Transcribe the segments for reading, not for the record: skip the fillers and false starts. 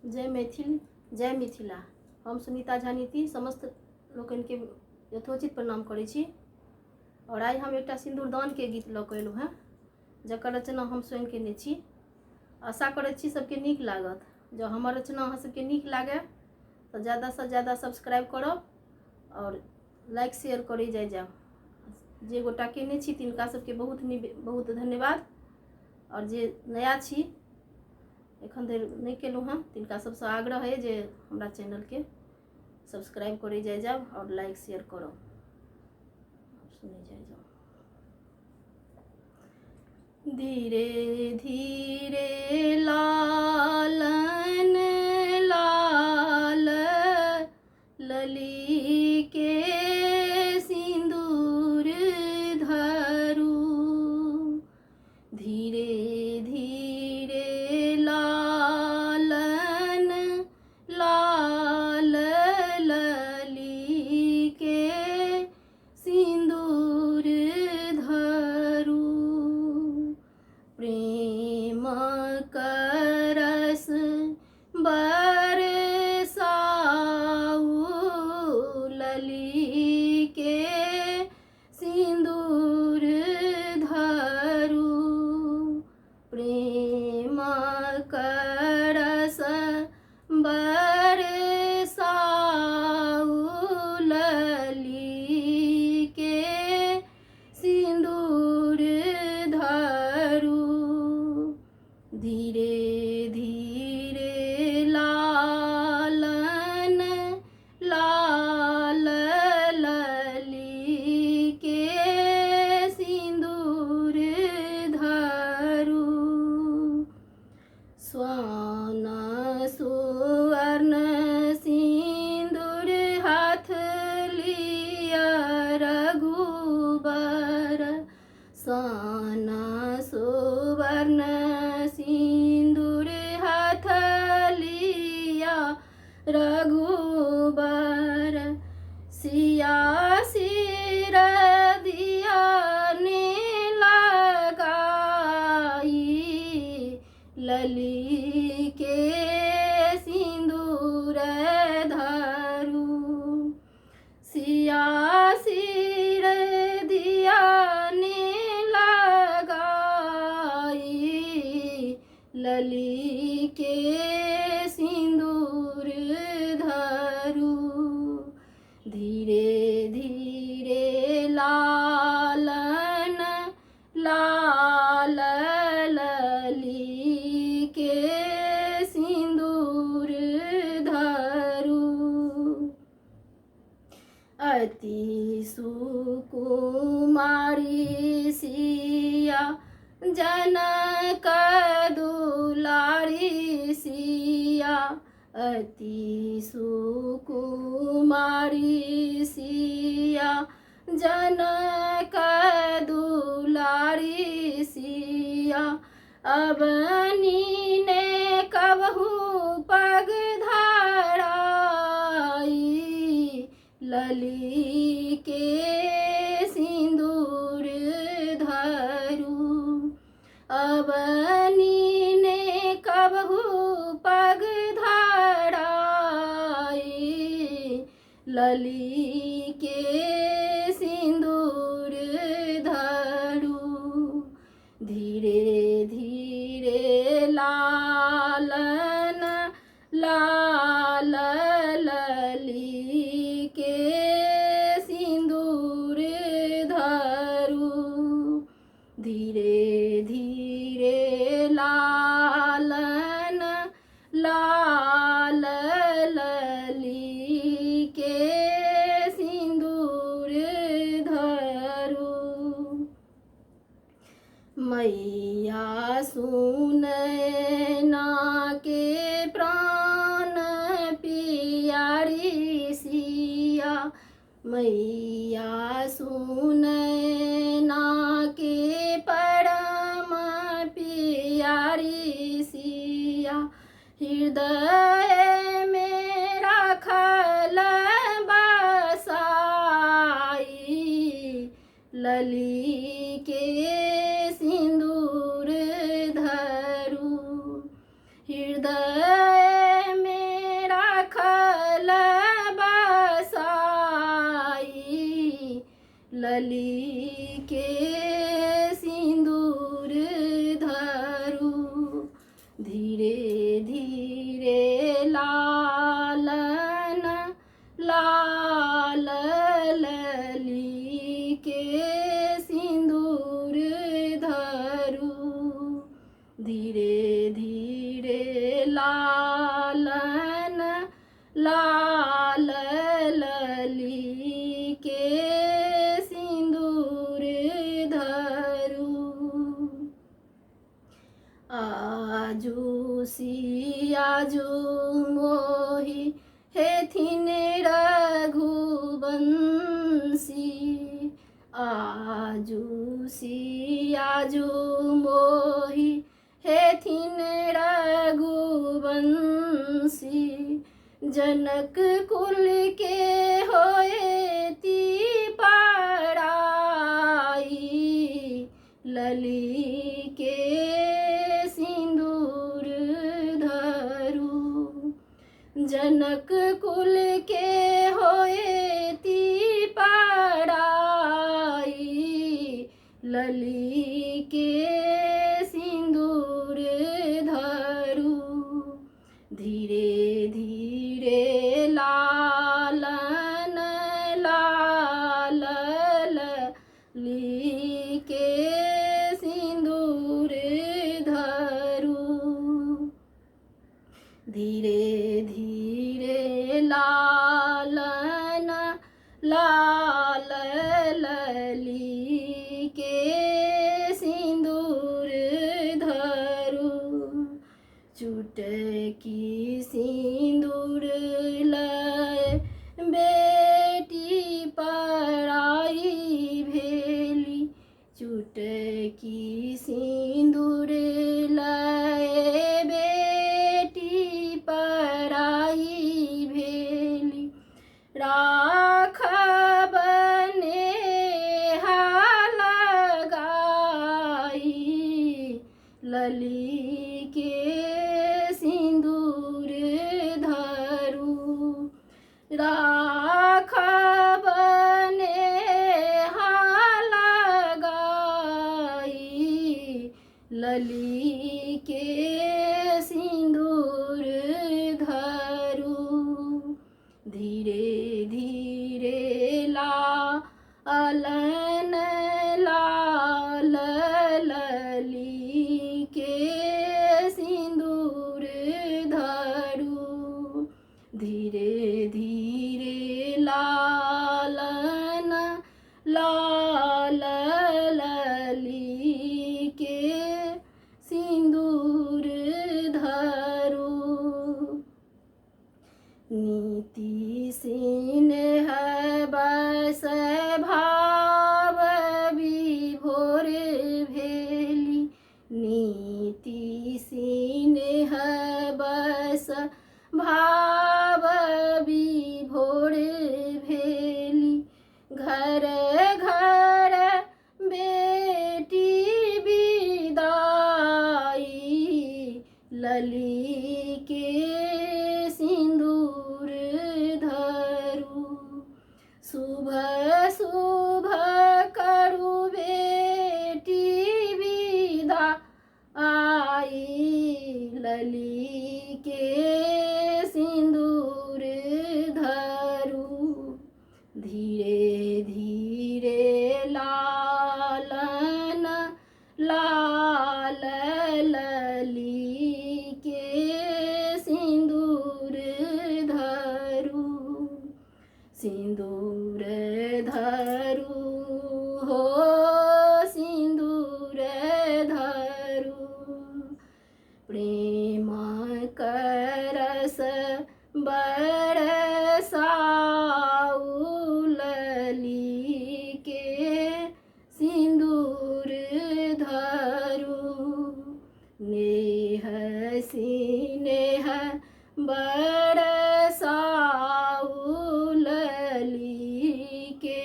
जय मैथिल, जय मिथिला। हम सुनीता झा नीति समस्त लोकन के यथोचित प्रणाम करै छी। और आइ हम एक सिंदूरदान के गीत लऽ कऽ एलहुँ हेँ, जकर रचना हम स्वयं केने छी। आशा करै छी सबके नीक लागत। जँ हमर रचना अहाँ सबके नीक लागै तऽ ज़्यादासँ ज़्यादा सब्सक्राइब करब और लाइक शेयर करै जाओ। जे गोटा केने छी तिनका सबके बहुत बहुत धन्यवाद। और जे नया छी एखन धरि नहीं केलहुँ हेँ तिनका सबसँ आग्रह है जे हमरा चैनल के सब्सक्राइब करे जाओ और लाइक शेयर करब। सुने जाओ। धीरे धीरे लालन लाल लली के सिंदूर धरू। धीरे धीरे लालन लाल लली के सिंदूर धरू। प्रेम करस बरसाऊ लली के सिंदूर धरू। प्रेम करस बरसाऊ लली के सिंदूर धरू। धीरे धीरे लालन लाल लली के सिंदूर धरू। स्वर्ण सुवर्ण सिंदूर हाथ लिया रघुबर। स्वर्ण सुवर्ण सिंदूर हाथ लिया रघुबर। सिया सिर दिया ने लगाई लली के सिंदूर धरू। सिया सिर दिया ने लगाई लली के सिंदूर धरू। धीरे धीरे लालन लाल लली के सिंदूर धरू। अति सुकुमारी सिया जनक दुलारी सिया। अति सुकुमारी सिया जनक दुलारी सिया। अबनी ने कबहू पग धराई लली के सिंदूर धरू। अबनी ने कबहू पग धराई लली के सिंदूर धरू। धीरे धीरे लालन लाल लली के सिंदूर धरू। धीरे धीरे लालन लाल लली के सिंदूर धरू। मैया सुनैना के प्राण पियारी सिया। मैया सुनैना के परम पियारी सिया। हृदय में राखल बसाई लली के सिंदूर धरू। हृदय लली के सिंदूर धरू, धीरे धीरे लालन लाल लली के सिंदूर धरू, धीरे धीरे लालन लाल लली के सिंदूर धरू। आजू सियाजू मोहि हेथिन रघुवंशी, आजू सियाजू मोहि हेथिन रघुवंशी, जनक कुल के होएती पराई, लली के सिंदूर धरू, जनक कुल के होएती पराई, लली के सिंदूर धरू, धीरे धीरे लालन लाल लली के सिंदूर धरू, धीरे धीरे लालन लाल लली के सिंदूर धरू, चुटकी सिंदूर लय बेटी पराई भेली, चुटकी सिंदूर लय बेटी पराई भेली, राखब नेहा लगाई, लली के सिंदूर धरू, राखब नेहा लगाई, लली के सिंदूर धरू, धीरे धीरे लालन लाल लली के सिंदूर धरू, धीरे धीरे लालन लाल लली के सिंदूर धरू, नीति सिन्ह बस भाव विभोर भेली, नीति सिन्ह बस भाव विभोर भेली, घर घर बेटी विदाई, लली के सिंदूर धरू, शुभ शुभ करू बेटी विदा आई, लली के सिंदूर धरू, धीरे धीरे लालन लाल लली के सिंदूर धरू, सिंदूर धरू हो सिंदूर धरू, प्रेम करस बरसाऊ, लली के सिंदूर धरू, नेह सिनेह बरसाऊ, लली के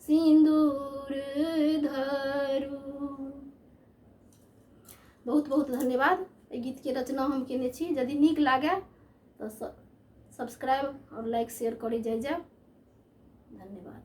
सिंदूर धरू। बहुत बहुत धन्यवाद। गीत के रचना हम केने छी। यदि नीक लागे तो सब्सक्राइब और लाइक शेयर करी जाए। धन्यवाद।